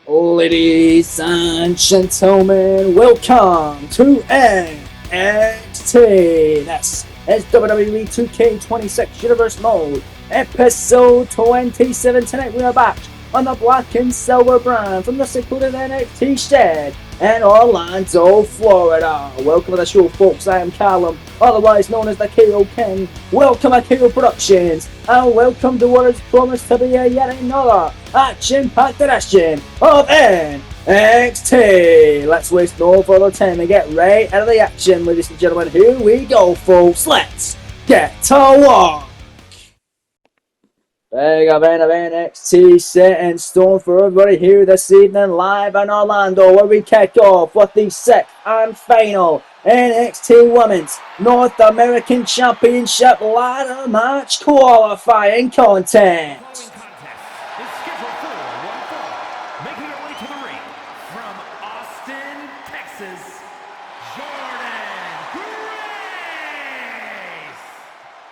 Ladies and gentlemen, welcome to NXT. That's WWE 2K26 Universe Mode, episode 27. Tonight we are back on the black and silver brand from the secluded NXT shed in Orlando, Florida. Welcome to the show, folks. I am Callum, otherwise known as the KO King. Welcome to KO Productions, and welcome to what is promised to be yet another action-packed edition of NXT. Let's waste no further time and get right out of the action, ladies and gentlemen. Here we go, folks. Let's get to work. Big event of NXT set in stone for everybody here this evening, live in Orlando, where we kick off with the sixth and final NXT Women's North American Championship ladder match qualifying contest.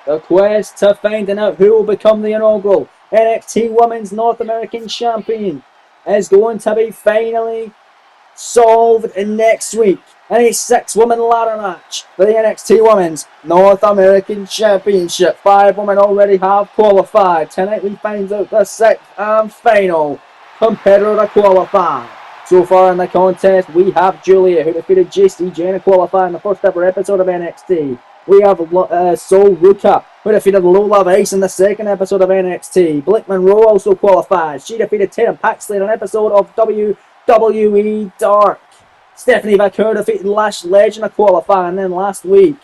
The quest to finding out who will become the inaugural NXT Women's North American Champion is going to be finally solved next week in a six-woman ladder match for the NXT Women's North American Championship. 5 women already have qualified. Tonight we find out the sixth and final competitor to qualify. So far in the contest, we have Julia, who defeated JC Jane to qualify in the first ever episode of NXT. We have Sol Ruka, who defeated Lola Vice in the second episode of NXT. Blake Monroe also qualified. She defeated Tatum Paxley in an episode of WWE Dark. Stephanie Vaquer defeated Lash Legend to qualify, and then last week,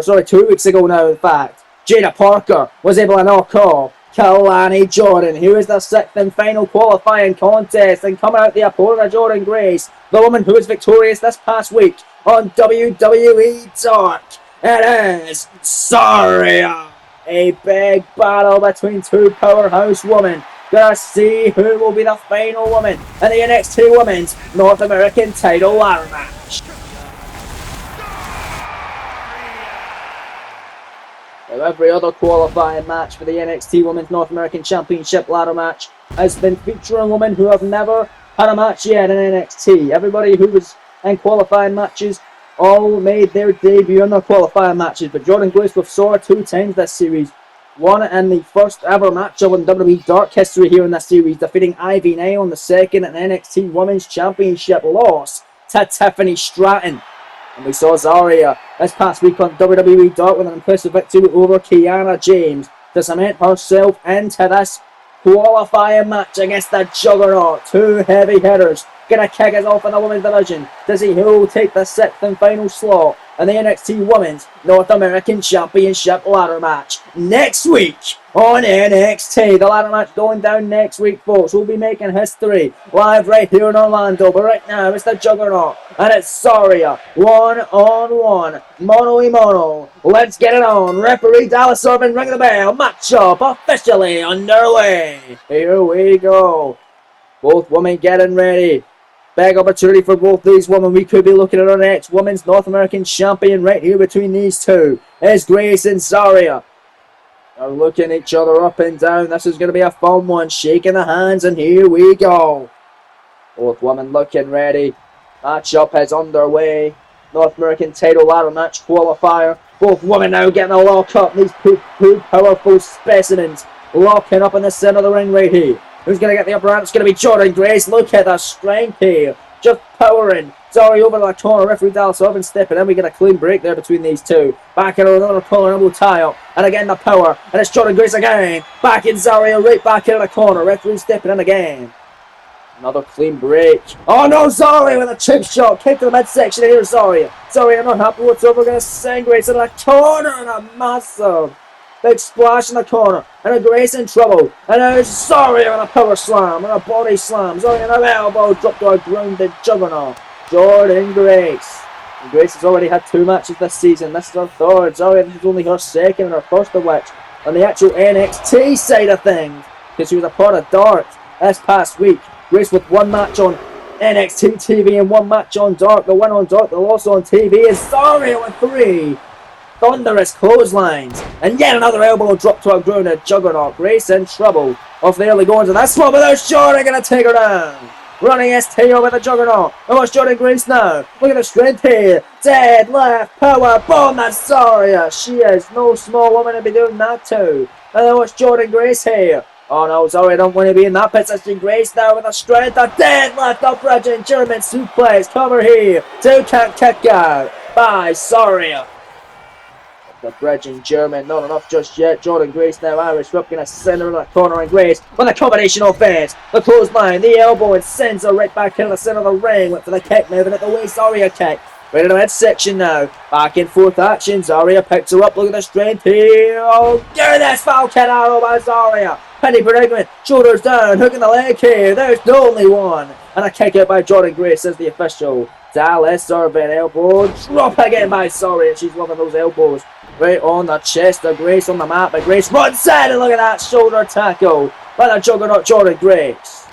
2 weeks ago now in fact, Jada Parker was able to knock off Kalani Jordan, who is the sixth and final qualifying contest, and coming out the opponent of Jordan Grace, the woman who was victorious this past week on WWE Dark. It is Saria. A big battle between two powerhouse women. Gonna see who will be the final woman in the NXT Women's North American title ladder match. Now, every other qualifying match for the NXT Women's North American Championship ladder match has been featuring women who have never had a match yet in NXT. Everybody who was in qualifying matches all made their debut in their qualifying matches, but Jordan Grace with Sora 2 times this series. Won in the first ever matchup in WWE Dark history here in this series, defeating Ivy Nile on the second and NXT Women's Championship loss to Tiffany Stratton. And we saw Zaria this past week on WWE Dark with an impressive victory over Kiana James to cement herself into this qualifying match against the Juggernaut. Two heavy hitters gonna kick us off in the women's division to see who will take the sixth and final slot in the NXT Women's North American Championship ladder match next week on NXT. The ladder match going down next week, folks. We'll be making history live right here in Orlando, but right now it's the Juggernaut and it's Saria 1-on-1, mono-y-mono. Let's get it on. Referee Dallas Irvin ringing the bell. Matchup officially underway. Here we go. Both women getting ready. Big opportunity for both these women. We could be looking at our next Women's North American Champion right here between these two. Is Grace and Zaria. They're looking each other up and down. This is going to be a fun one. Shaking the hands, and here we go. Both women looking ready. Matchup is underway. North American title ladder match qualifier. Both women now getting a lock up. These two powerful specimens locking up in the center of the ring right here. Who's going to get the upper hand? It's going to be Jordan Grace. Look at the strength here. Just powering. Sorry, over the corner. Referee Dallas Irvin stepping in. We get a clean break there between these two. Back into another collar elbow tie up. And again the power. And it's Jordan Grace again. Back in Zaria. Right back into the corner. Referee stepping in again. Another clean break. Oh no, Zaria with a chip shot. Kick to the midsection here, Zaria. Zaria not happy whatsoever. Going to send Grace into the corner. And a massive big splash in the corner. And a Grace in trouble. And there's Zaria on a power slam. And a body slam. Zaria on an elbow. Drop to a grounded Juggernaut. Jordan Grace. And Grace has already had 2 matches this season. This is her third. Zaria, this is only her second and her first of which on the actual NXT side of things, because she was a part of Dark this past week. Grace with 1 match on NXT TV and 1 match on Dark. The win on Dark, the loss on TV is Zaria with 3 thunderous clotheslines. And yet another elbow drop to a grounded Juggernaut. Grace in trouble off the early goings of that spot, but there's Jordan going to take her down. Running ST over the Juggernaut. And watch Jordan Grace now. Look at the strength here. Dead left power bomb. That's Zarya. She is no small woman to be doing that too. And then watch Jordan Grace here. Oh no, Zarya don't want to be in that position. Grace now with a strength. A dead left up bridging German suplex. Cover here. 2 count kick out by Zarya. The bridge in German, not enough just yet. Jordan Grace now, Irish whip, gonna send her in the corner, and Grace with a combination offense. The clothesline, the elbow, and sends her right back into the center of the ring. Went for the kick, moving at the waist, Zarya kick. Right in the midsection now. Back and forth action. Zarya picks her up. Look at the strength here. Oh, get this Falcon arrow by Zarya. Penny predicament. Shoulders down. Hooking the leg here. There's the only one. And a kick out by Jordan Grace as the official. Dallas serving elbow. Drop again by Zarya. She's loving those elbows. Right on the chest of Grace on the mat. But Grace runs in. And look at that shoulder tackle by the juggernaut Jordan Grace.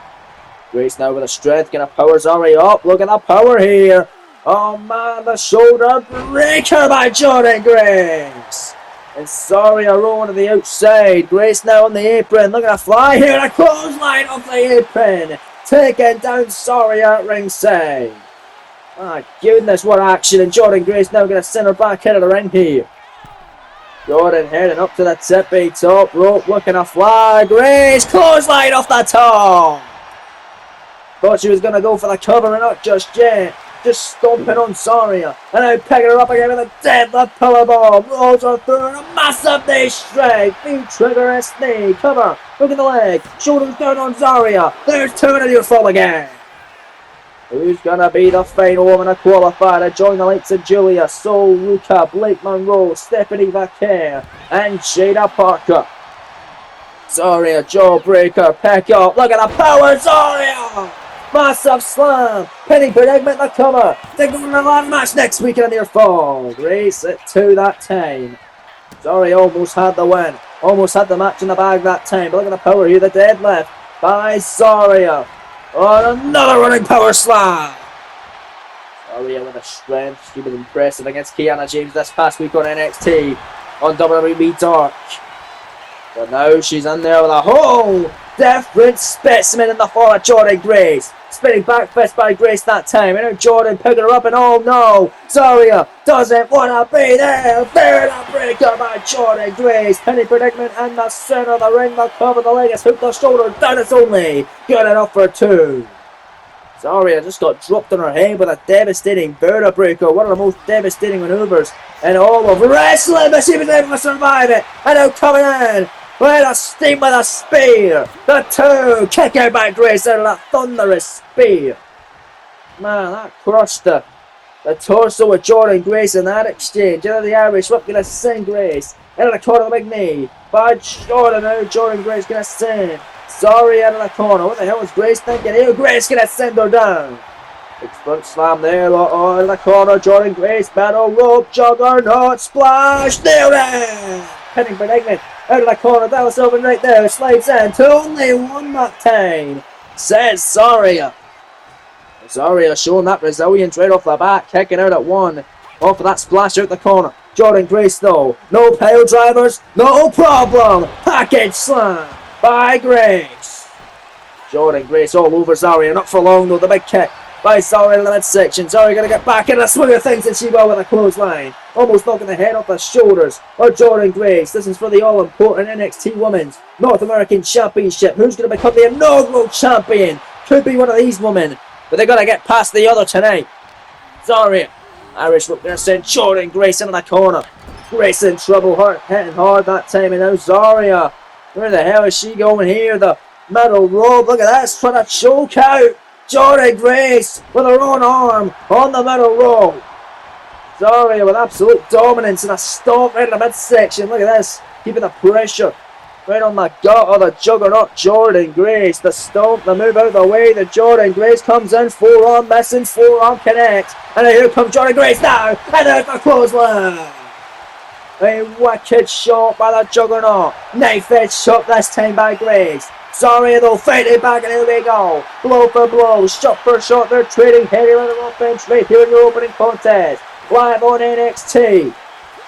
Grace now with the strength. Gonna power Zarya up. Look at the power here. Oh man, the shoulder breaker by Jordan Grace. And Zarya rolling to the outside. Grace now on the apron. Look at a fly here. And a clothesline off the apron. Taking down Zarya at ringside. My goodness, what action. And Jordan Grace now going to send her back into the ring here. Jordan heading up to the tippy top rope. Looking a fly. Grace clothesline off the top. Thought she was going to go for the cover and not just yet. Just stomping on Zarya. And now picking her up again with a dead left power bomb. Rolls her through and a massive knee strike. Big trigger and knee. Cover. Look at the leg. Shoulders down on Zarya. There's 2 and a fall again. Who's going to be the final woman to qualify to join the likes of Julia, Sol, Luca, Blake Monroe, Stephanie Vaquer, and Jada Parker. Zarya, jawbreaker, pick up. Look at the power, Zarya! Massive slam. Penny predicament the cover. They're going to the land match next week in their fall. Grace at 2 that time. Zarya almost had the win. Almost had the match in the bag that time. But look at the power here. The deadlift by Zarya. Oh, another running power slam. Zarya with a strength. She was impressive against Kiana James this past week on NXT on WWE Dark. But now she's in there with a whole different specimen in the form of Jordan Grace. Spinning back fist by Grace that time. And now Jordan picking her up and oh no, Zarya doesn't want to be there. There the breaker by Jordan Grace. Penny predicament in the center of the ring. The cover, the leg is hooked, the shoulder down. It's only good enough for 2. Zarya just got dropped on her head with a devastating Buddha breaker. One of the most devastating maneuvers in all of wrestling. But she was able to survive it. And now coming in. With a steam with a spear. The 2. Kick out by Grace out of that thunderous spear. Man, that crushed the torso of Jordan Grace in that exchange. Into the Irish whip, going to send Grace. Into the corner of the big knee. By Jordan now, Jordan Grace going to send Zarya out of the corner. What the hell was Grace thinking? Here, Grace going to send her down. Big front slam there. Oh, in the corner, Jordan Grace. Battle rope, juggernaut, splash. Nailed it. Penning predicament. Out of the corner, Dallas open right there, slides in to only 1 that time, says Zarya. Zarya showing that resilience right off the bat, kicking out at 1, off of that splash out the corner. Jordan Grace though, no pile drivers, no problem, package slam by Grace. Jordan Grace all over Zarya, not for long though, the big kick by Zarya in the midsection. Zarya going to get back in the swing of things and she will with a clothesline. Almost knocking the head off the shoulders of Jordan Grace. This is for the all-important NXT Women's North American Championship. Who's going to become the inaugural champion? Could be one of these women, but they're going to get past the other tonight. Zarya. Irish whip going to send Jordan Grace into the corner. Grace in trouble, hitting hard that time. And now Zarya. Where the hell is she going here? The metal rope. Look at this. Trying to choke out Jordan Grace with her own arm on the metal rope. Zarya with absolute dominance and a stomp right in the midsection. Look at this. Keeping the pressure right on the gut of the juggernaut Jordan Grace. The stomp, the move out of the way. The Jordan Grace comes in. Forearm missing. Forearm connects. And here comes Jordan Grace now. And there's the clothesline. A wicked shot by the juggernaut. Knife edge shot this time by Grace. Zarya though fighting back and here we go. Blow for blow. Shot for shot. They're trading heavy on the offense right here in the opening contest. Live on NXT.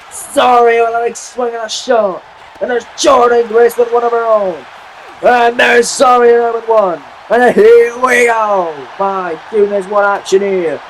Zarya with a big swing and a shot. And there's Jordan Grace with one of her own. And there's Zarya with 1. And here we go. My goodness, what action here.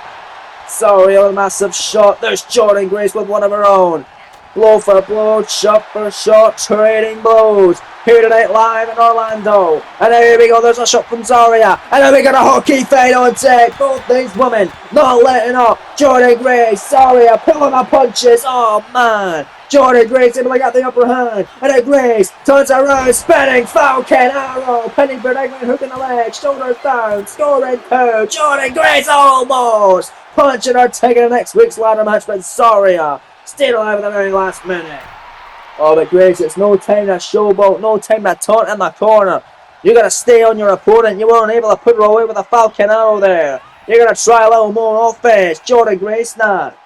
Sorry, a massive shot. There's Jordynne Grace with one of her own. Blow for blow, shot for shot, trading blows. Here tonight live in Orlando. And here we go, there's a shot from Zarya. And then we got a hockey fade on deck. Both these women not letting up. Jordynne Grace, Zarya pulling her punches. Oh man. Jordynne Grace able to get the upper hand. And then Grace turns around, spinning Falcon Arrow. Penny Bradington hooking the leg, shoulders down, scoring two. Jordynne Grace almost punching her, taking the next week's ladder match with Zarya. Stayed alive at the very last minute. Oh, but Grace, it's no time to showboat, no time to taunt in the corner. You gotta stay on your opponent. You weren't able to put her away with a Falcon Arrow there. You're gonna try a little more offense. Jordynne Grace not.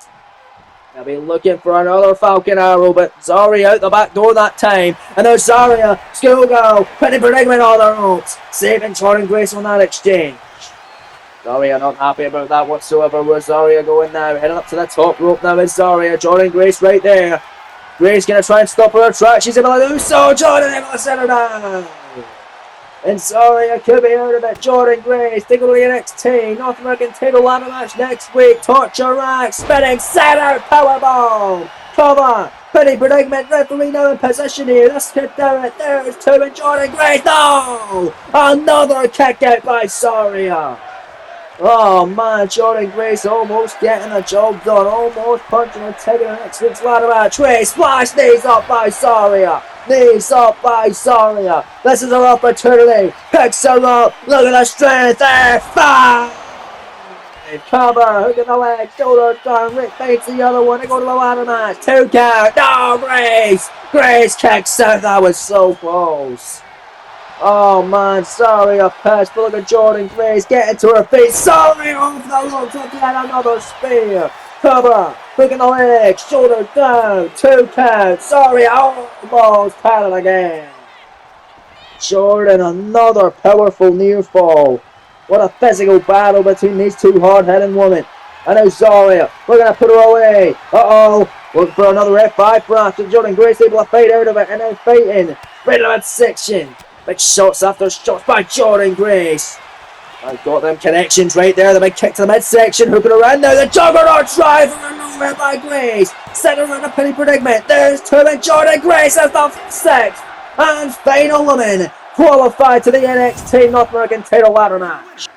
They'll be looking for another Falcon Arrow, but Zarya out the back door that time. And there's Zarya, schoolgirl, Penny Bradington on the ropes, saving Jordynne Grace on that exchange. Zarya not happy about that whatsoever. Where's Zarya going now? Heading up to the top rope now is Zarya. Jordynne Grace right there. Grace going to try and stop her track. She's able to do so. Jordynne able to set her down. And Zarya could be out of it. Jordynne Grace taking away NXT North American title ladder match next week. Torture rack, spinning, set out, powerbomb. Cover. Penny Bradington, referee now in position here. This could do it. There's two and Jordynne Grace. No! Another kick out by Zarya. Oh man, Jordynne Grace almost getting the job done, almost punching and taking the next week's ladder match. Grace splash, knees up by Zarya. Knees up by Zarya. This is her opportunity. Picks her up. Look at the strength there. Five. Cover, hook in the leg, shoulders down. Rick baits the other one. They go to the ladder match. 2 count. No, Grace. Grace kicks out. That was so close. Oh man, Zarya pass, but look at Jordynne Grace getting to her feet. Zarya off the ropes with yet another spear. Cover, hook in the leg, shoulder down, 2 count. Zarya almost had it again. Jordynne, another powerful near fall. What a physical battle between these two hard-hitting women. And now Zarya, we're going to put her away. Uh-oh, look for another F5 branch. Jordynne Grace able to fight out of it and then fighting. Right in that section. Big shots after shots by Jordynne Grace. I've got them connections right there. The big kick to the midsection. Hooking around now. The juggernaut driver and over by Grace. Set around a Penny Bradington. There's 2 and Jordynne Grace as the 6th and final woman qualified to the NXT North American title ladder match.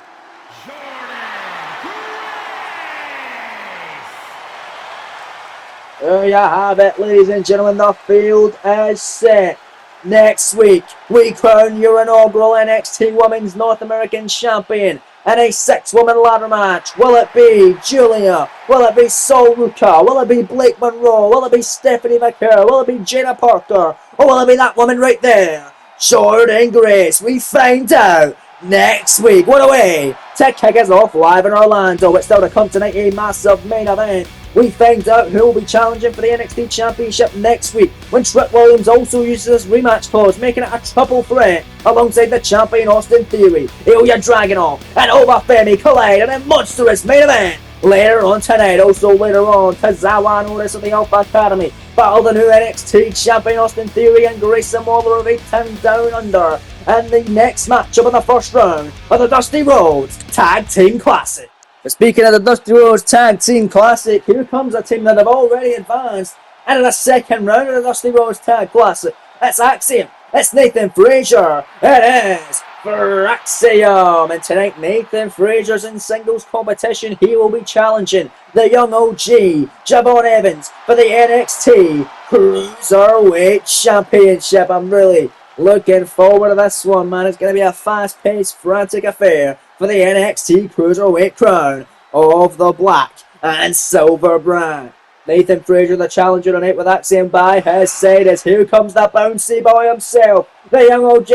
There you have it, ladies and gentlemen. The field is set. Next week, we crown your inaugural NXT Women's North American Champion in a 6-woman ladder match. Will it be Julia? Will it be Sol Ruka? Will it be Blake Monroe? Will it be Stephanie McCare? Will it be Jada Parker? Or will it be that woman right there, Jordynne Grace? We find out next week. What a way to kick us off live in Orlando. It's still to come tonight, a massive main event. We find out who will be challenging for the NXT Championship next week when Trick Williams also uses this rematch clause, making it a triple threat alongside the champion Austin Theory, Ilya Dragunov, and Obafemi collide in a monstrous main event later on tonight. Also later on, Tozawa and Otis of the Alpha Academy battle the new NXT champion Austin Theory and Grayson Waller of A-Town Down Under, and the next matchup in the first round of the Dusty Rhodes Tag Team Classic. But speaking of the Dusty Rhodes Tag Team Classic, here comes a team that have already advanced into the second round of the Dusty Rhodes Tag Classic. It's Axiom. It's Nathan Frazier. It is Axiom. And tonight, Nathan Frazier's in singles competition. He will be challenging the young OG, Javon Evans, for the NXT Cruiserweight Championship. I'm really looking forward to this one, man. It's going to be a fast-paced, frantic affair for the NXT Cruiserweight crown of the black and silver brand. Nathan Frazier, the challenger tonight with Axiom by his side, as here comes the bouncy boy himself, the young OG,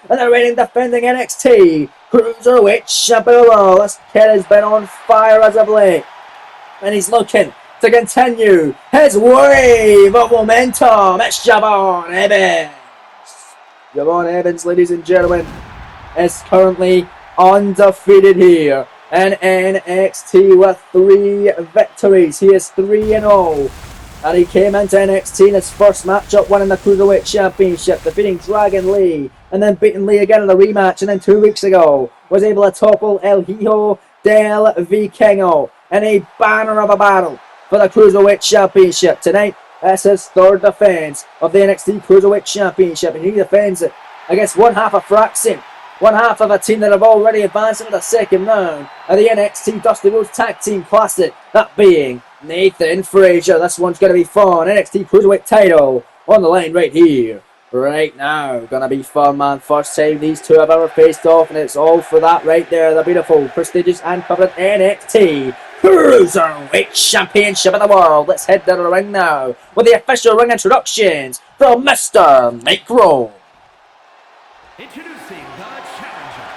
and the reigning defending NXT Cruiserweight champion. This kid has been on fire as of late, and he's looking to continue his wave of momentum. It's Javon Evans. Javon Evans, ladies and gentlemen, is currently undefeated here in NXT with 3 victories. He is 3-0 And he came into NXT in his first matchup, winning the Cruiserweight Championship, defeating Dragon Lee, and then beating Lee again in a rematch. And then 2 weeks ago, was able to topple El Hijo del Vikingo in a banner of a battle for the Cruiserweight Championship. Tonight, that's his third defense of the NXT Cruiserweight Championship, and he defends it against one half of Fraxium, one half of a team that have already advanced into the second round of the NXT Dusty Rhodes Tag Team Classic, that being Nathan Frazier. This one's going to be fun. NXT Cruiserweight title on the line right here, right now. Going to be fun, man. First time these two have ever faced off, and it's all for that right there. The beautiful, prestigious, and coveted NXT Cruiserweight Championship of the world. Let's head to the ring now with the official ring introductions from Mr. Mike Rowe. Introducing the challenger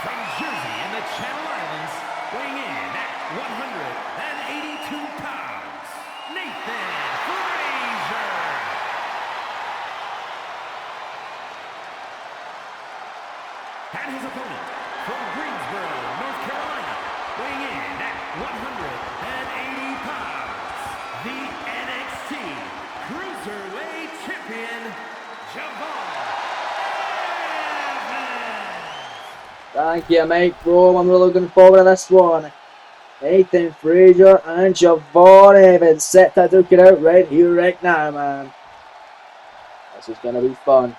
from Jersey and the Channel Islands, weighing in at 182 pounds, Nathan Frazier. And his opponent from Greensboro, North Carolina, weighing in at 180 pounds, the NXT Cruiserweight Champion, Javon. Thank you, Mike Rowe. I'm really looking forward to this one. Nathan Frazier and Javon Evans set to duke it out right here, right now, man. This is going to be fun.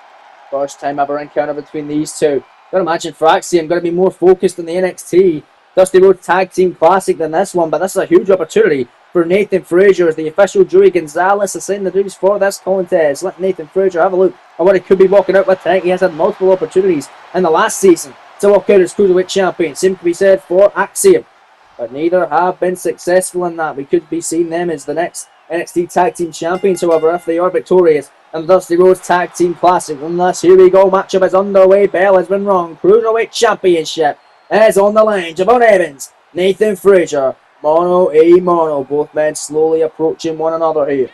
First time ever encounter between these two. Gotta imagine Fraxium going to be more focused on the NXT Dusty Rhodes Tag Team Classic than this one, but this is a huge opportunity for Nathan Frazier as the official Joey Gonzalez assigned the duties for this contest. Let Nathan Frazier have a look at what he could be walking out with tonight. He has had multiple opportunities in the last season to walk out as Cruiserweight Champion. Same could be said for Axiom, but neither have been successful in that. We could be seeing them as the next NXT Tag Team Champions, however, if they are victorious in the Dusty Rhodes Tag Team Classic. Unless, here we go, matchup is underway. Bell has been wrong. Cruiserweight Championship is on the line. Javon Evans, Nathan Frazier, mono a mono. Both men slowly approaching one another here.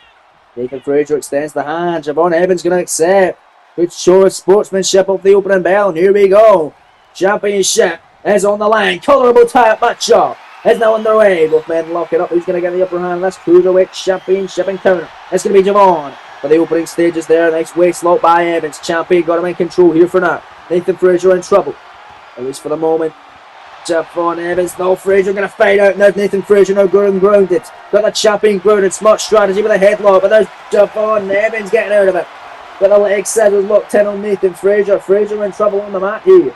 Nathan Frazier extends the hand. Javon Evans going to accept. Good show of sportsmanship of the opening bell, and here we go. Championship is on the line. Colorable tie-up matchup is now underway. Both men lock it up. Who's going to get the upper hand in this Cruiserweight Championship encounter? It's going to be Javon for the opening stages there. Nice waist lock by Evans. Champion got him in control here for now. Nathan Frazier in trouble, at least for the moment. Javon Evans, no, Frazier going to fade out now. Nathan Frazier now grounded. Got the champion grounded. Smart strategy with a headlock, but there's Javon Evans getting out of it. With the leg saddle locked in on Nathan Frazier. Frazier in trouble on the mat here.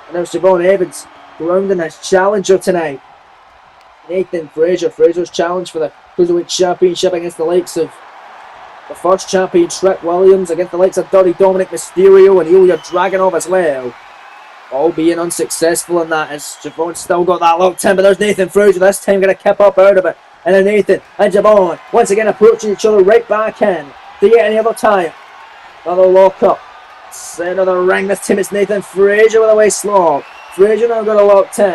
And there's Javon Evans grounding his challenger tonight. Nathan Frazier. Frazier's challenge for the Cruiserweight Championship against the likes of the first champion Trick Williams, against the likes of Dirty Dominic Mysterio and Ilya Dragunov as well. All being unsuccessful in that, as Javon still got that locked in, but there's Nathan Frazier this time going to kip up out of it. And then Nathan and Javon once again approaching each other right back in to get any other time. Another lock up. Center of the ring. This time it's Nathan Frazier with a waist lock. Frazier now got a locked in.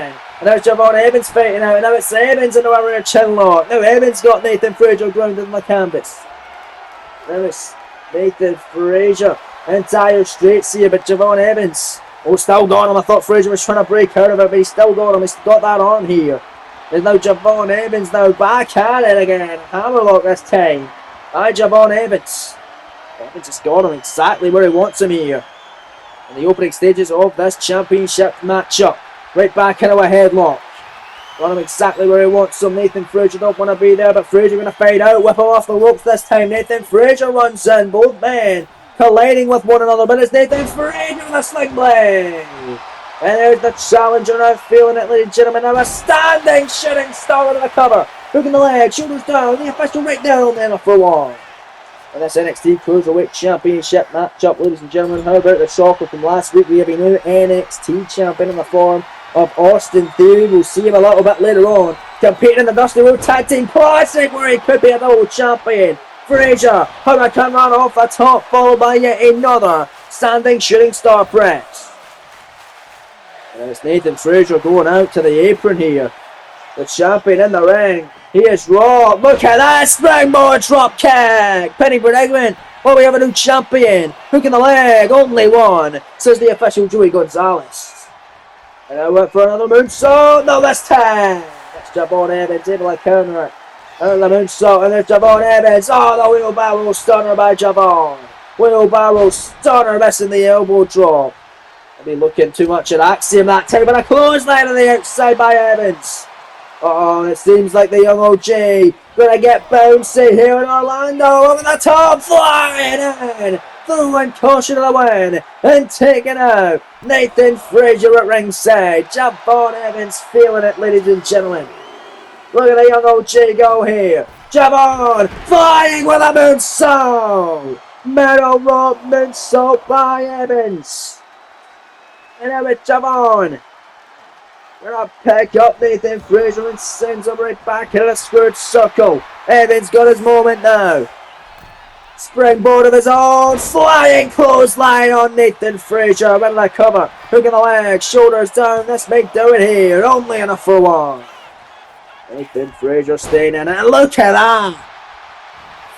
And there's Javon Evans fighting out. And now it's Evans into a rear chin lock. Now Evans got Nathan Frazier grounded on the canvas. Now it's Nathan Frazier in dire straits here, but Javon Evans, oh, still got him. I thought Frazier was trying to break out of it, but he still got him. He's got that arm here. There's now Javon Evans now back at it again. Hammerlock this time by Javon Evans. Evans has got him exactly where he wants him here. In the opening stages of this championship matchup. Right back into a headlock. Got him exactly where he wants him. Nathan Frazier don't want to be there, but Frazier going to fade out. Whip him off the ropes this time. Nathan Frazier runs in. Both men colliding with one another, but it's Nathan Frazier with a sling blade. And there's the challenger now feeling it, ladies and gentlemen. Now a standing shooting star into the cover. Hooking the leg, shoulders down. The official right down there for one. And this NXT Cruiserweight Championship matchup, ladies and gentlemen. How about the shocker from last week? We have a new NXT champion in the form of Austin Theory. We'll see him a little bit later on, competing in the Dusty Rhodes Tag Team Classic, where he could be a double champion. Frazier, Hurricane run off the top, followed by yet another standing shooting star press. And it's Nathan Frazier going out to the apron here. The champion in the ring. He is raw. Look at that springboard drop kick. Penny predicament. Well, we have a new champion. Hook in the leg. Only one, says the official Joey Gonzalez. And I went for another moonsault. No, this time. That's Javon Evans able to counter it. And the moonsault, and there's Javon Evans. Oh, the wheelbarrow stunner by Javon. Wheelbarrow stunner, missing the elbow drop. Maybe looking too much at Axiom that time, but a clothesline on the outside by Evans. Oh, it seems like the young OG gonna get bouncy here in Orlando. Over the top, flying in. Throwing caution to the win and taking out Nathan Frazier at ringside. Javon Evans feeling it, ladies and gentlemen. Look at the young OG go here. Javon flying with a moonsault. Metal rope moonsault by Evans. And now it's Javon. Gonna pick up Nathan Frazier and sends him right back in a squared circle. Evans got his moment now. Springboard of his own. Flying clothesline on Nathan Frazier. With the cover. Hook in the leg. Shoulders down. This may do it here. Only enough for one. Nathan Frazier staying in it. And look at that.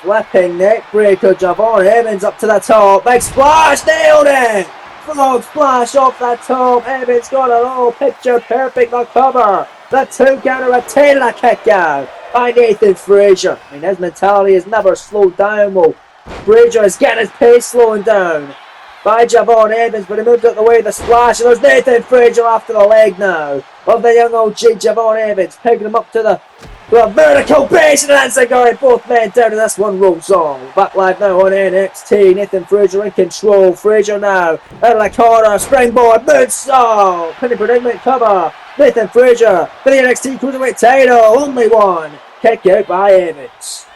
Flipping neck breaker. Javon Evans up to the top. Big splash. Nailed it. Frog splash off the top. Evans got it all picture perfect. The cover. The 2 count a 10 and a kick out by Nathan Frazier. I mean, his mentality has never slowed down. Well, Frazier is getting his pace slowing down by Javon Evans, but he moved out the way of the splash. And there's Nathan Frazier after the leg now of the young OG Javon Evans, picking him up to the vertical base, and that's a guy. Both men down, and this one rolls on. Back live now on NXT. Nathan Frazier in control. Frazier now out of the corner. Springboard, moonsault, pinning predicament cover. Nathan Frazier for the NXT Cruiserweight title. Only one. Kick out by Evans.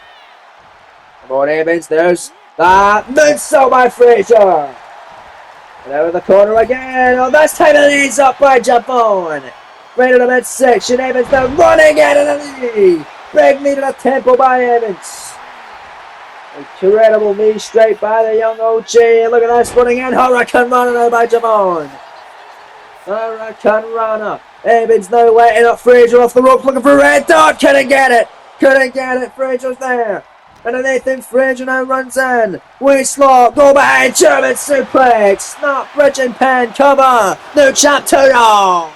Come on, Evans. There's that moonsault by Frazier. And out of the corner again. Oh, this time it leads up by Javon. Right in the midsection, Evans now running out of the knee. Big knee to the temple by Evans. Incredible knee straight by the young OG. Look at this, running in. Hurricane Runner now by Javon. Hurricane Runner. Evans now letting up Frazier off the rope, looking for a red dot. Couldn't get it. Couldn't get it. Frazier's there. And then Nathan Frazier now runs in. Waist lock, go behind, German suplex. Snap, bridge and pen, cover. New champ 2-0.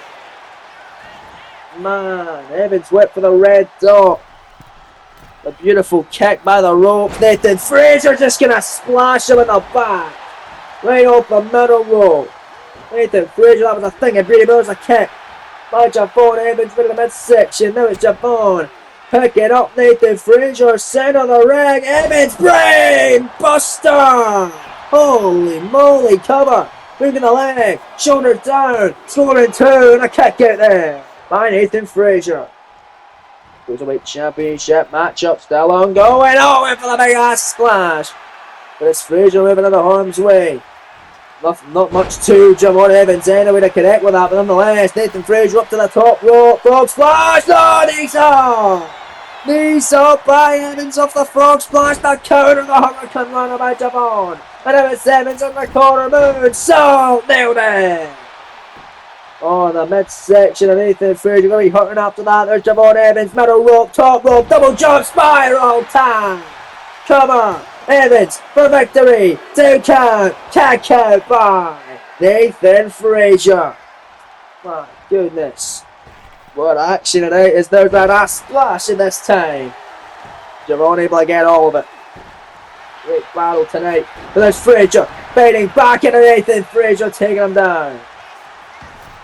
Man, Evans went for the red dot. A beautiful kick by the rope. Nathan Frazier just gonna splash him in the back. Right off the middle rope. Nathan Frazier, that was a thing of beauty, but it was a kick by Javon Evans in the midsection. Now it's Javon. Picking up Nathan Frazier, center of the ring. Evans, brain buster. Holy moly, cover. Moving the leg, shoulders down, scoring 2, and a kick out there by Nathan Frazier. Cruiserweight Championship matchup still ongoing. Oh, went for the big ass splash. But it's Frazier moving into harm's way. Not much to Javon Evans anyway to connect with that, but nonetheless, Nathan Frazier up to the top rope. Frog splash. No, knees up. Knees up by Evans off the frog splash. The counter, the Hurricane Runner by Javon. And now it's Evans on the corner moon. So nailed it. Oh, the midsection of Nathan Frazier going to be hurting after that. There's Javon Evans, middle rope, top rope, double jump, spiral time. Cover, Evans for victory. 2 count, kick out by Nathan Frazier. My goodness. What action it is. There's that ass splash in this time. Javon able to get all of it. Great battle tonight. But there's Frazier fading back into Nathan Frazier, taking him down.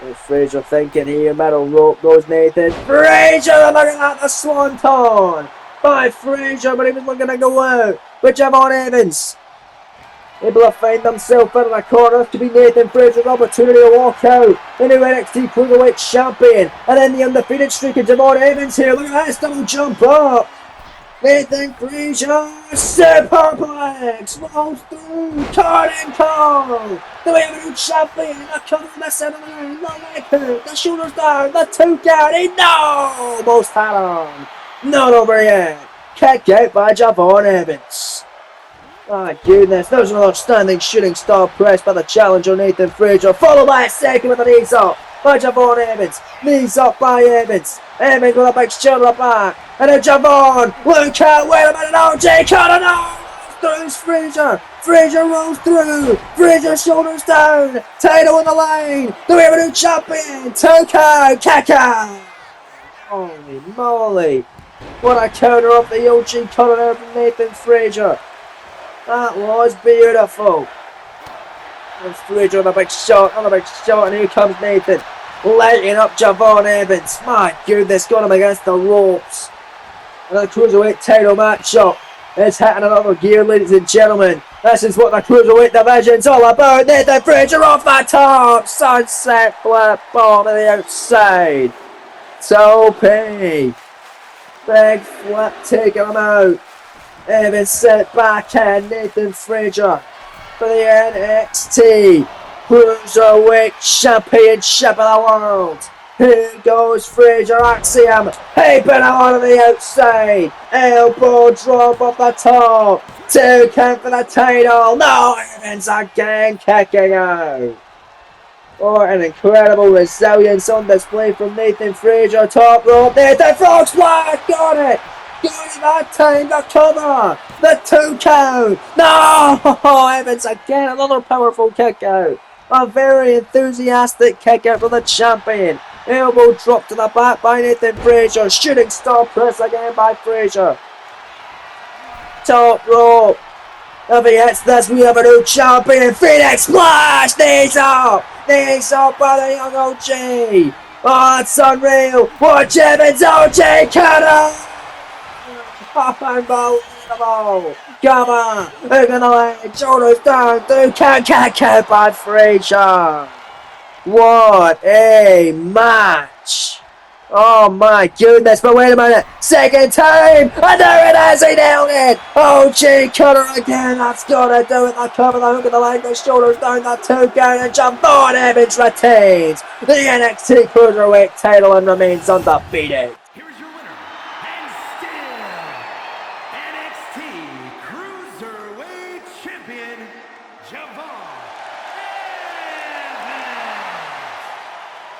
There's Frazier thinking here, metal rope goes Nathan Frazier, and look at that, the swanton by Frazier, but he was looking to go out. But Javon Evans able to find himself in the corner. This could be Nathan Frazier's opportunity to walk out. The new NXT Cruiserweight Champion, and then the undefeated streak of Javon Evans here. Look at this double jump up. Nathan Frazier, superplex, rolls through, turning call. The WWE Champion, the cover of the center line, the leg hook, the shoulders down, the 2 count, he almost had him. Not over yet. Kick out by Javon Evans. My goodness, there's another standing shooting star press by the challenger Nathan Frazier, followed by a second with the knees up by Javon Evans. Knees up by Evans. Evans with a big shoulder back. And then Javon, look out, wait a minute, OJ Cutter, no! Through Frazier. Frazier rolls through. Frazier shoulders down. Title in the lane. The WWE Champion. 2 count, kick out. Holy moly. What a counter off the OG cutter there from Nathan Frazier. That was beautiful. And Frazier on a big shot, and here comes Nathan. Lighting up Javon Evans. My goodness, got him against the ropes. Another cruiserweight title matchup. It's hitting another gear, ladies and gentlemen. This is what the cruiserweight division's all about. Nathan Frazier off the top. Sunset flip bomb to the outside. Tope. Big flip taking him out. Evans set back in. Nathan Frazier for the NXT Cruiserweight Championship of the World. Here goes Frazier, Axiom, heaping it on the outside. Elbow drop off the top. 2 count for the title. No, Evans again kicking out. Oh, an incredible resilience on display from Nathan Frazier. Top rope, Nathan Frog Splash, got it. Got it that time, the cover. The 2 count. No, Evans again, another powerful kick out. A very enthusiastic kick out for the champion. Elbow drop to the back by Nathan Frazier. Shooting star press again by Frazier. Top rope. If he hits this, we have a new champion. Phoenix Splash. Knees up by the young OG. Oh, it's unreal. Watch Evans, OG cutter. Unbelievable. Come on. Look at the leg. Shoulders down. 2 count kick out by Frazier. What a match! Oh my goodness, but wait a minute, second time, and there it is, he nailed it! OG cutter again, that's gotta do it, the cover, the hook of the leg, the shoulders down, the 2 count, and Javon Evans retains the NXT Cruiserweight title and remains undefeated. Here's your winner, and still NXT Cruiserweight Champion, Javon.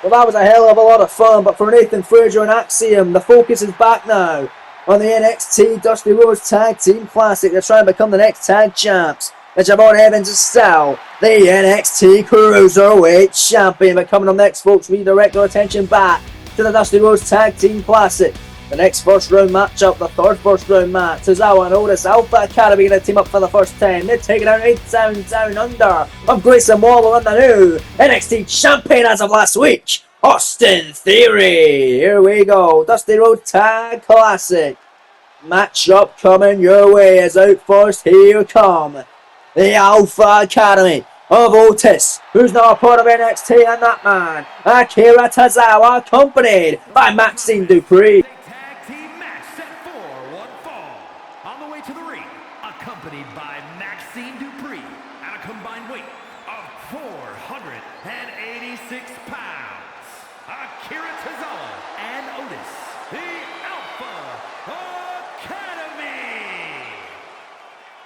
Well, that was a hell of a lot of fun, but for Nathan Frazier and Axiom, the focus is back now on the NXT Dusty Rhodes Tag Team Classic. They're trying to become the next tag champs. And Javon Evans is still the NXT Cruiserweight Champion. But coming up next, folks, we direct our attention back to the Dusty Rhodes Tag Team Classic. The next first round matchup, the third first round match. Tozawa and Otis Alpha Academy going to team up for the first time. They're taking out 8 down under of Grayson Waller and the new NXT champion as of last week, Austin Theory. Here we go, Dusty Rhodes Tag Classic. Matchup coming your way. As out first, here come the Alpha Academy of Otis, who's now a part of NXT, and that man, Akira Tozawa, accompanied by Maxine Dupree. To the ring, accompanied by Maxine Dupree at a combined weight of 486 pounds. Akira Tozawa and Otis, the Alpha Academy.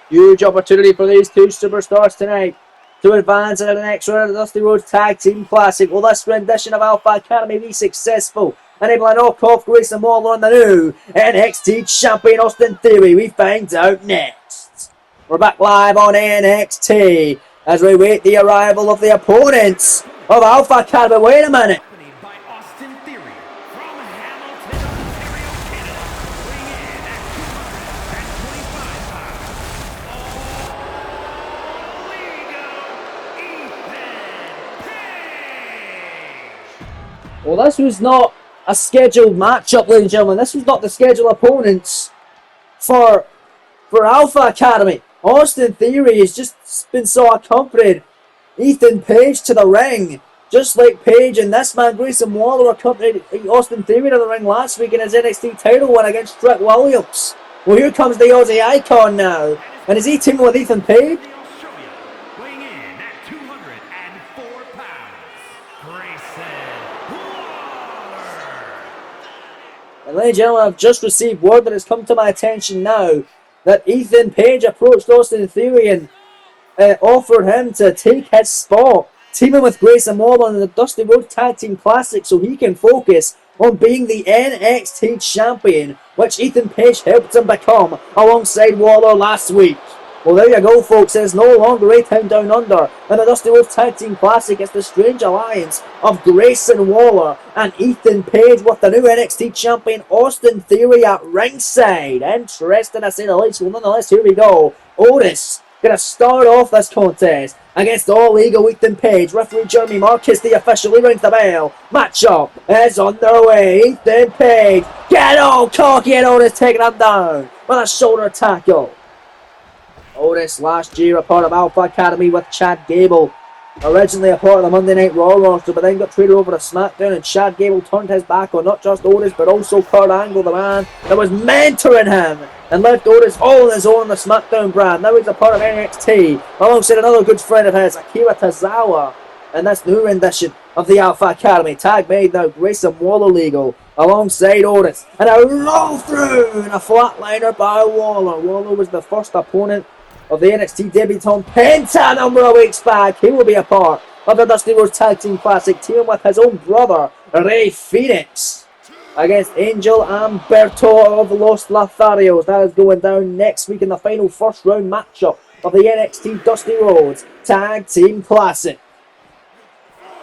Huge opportunity for these 2 superstars tonight to advance into the next round of the Dusty Rhodes Tag Team Classic. Will this rendition of Alpha Academy be successful, enabling a knockoff Grayson Waller on the new NXT champion Austin Theory? We find out next. We're back live on NXT as we wait the arrival of the opponents of Alpha Academy. Wait a minute. By Austin Theory from Hamilton, Ontario, Canada, weighing in at 225 pounds. Ethan Page. Well, this was not a scheduled matchup, ladies and gentlemen. This was not the scheduled opponents for Alpha Academy. Austin Theory has just been so accompanied Ethan Page to the ring, just like Page and this man Grayson Waller accompanied Austin Theory to the ring last week in his NXT title win against Trick Williams. Well, here comes the Aussie icon now, and is he teaming with Ethan Page? Weighing in at 204 pounds, Grayson Waller. And ladies and gentlemen, I've just received word that has come to my attention now that Ethan Page approached Austin Theory and offered him to take his spot, teaming with Grayson Waller in the Dusty Rhodes Tag Team Classic so he can focus on being the NXT champion, which Ethan Page helped him become alongside Waller last week. Well, there you go, folks. It's no longer A-Town Down Under. And the Dusty Rhodes Tag Team Classic, it's the strange alliance of Grayson Waller and Ethan Page with the new NXT champion Austin Theory at ringside. Interesting, to say the least. Well, nonetheless, here we go. Otis gonna start off this contest against All Ego Ethan Page. Referee Jeremy Marcus, the official, he rings the bell. Matchup is underway. Ethan Page, get all cocky, and Otis taking him down with a shoulder tackle. Otis last year a part of Alpha Academy with Chad Gable. Originally a part of the Monday Night Raw roster, but then got traded over to SmackDown, and Chad Gable turned his back on not just Otis, but also Kurt Angle, the man that was mentoring him, and left Otis all on his own on the SmackDown brand. Now he's a part of NXT, alongside another good friend of his, Akira Tozawa, in this new rendition of the Alpha Academy. Tag made now, Grayson Waller legal, alongside Otis, and a roll through, and a flatliner by Waller. Waller was the first opponent of the NXT debutant Penta a number of weeks back. He will be a part of the Dusty Rhodes Tag Team Classic, teaming with his own brother, Rey Fenix, against Angel Humberto of Los Lotharios. That is going down next week in the final first round matchup of the NXT Dusty Rhodes Tag Team Classic.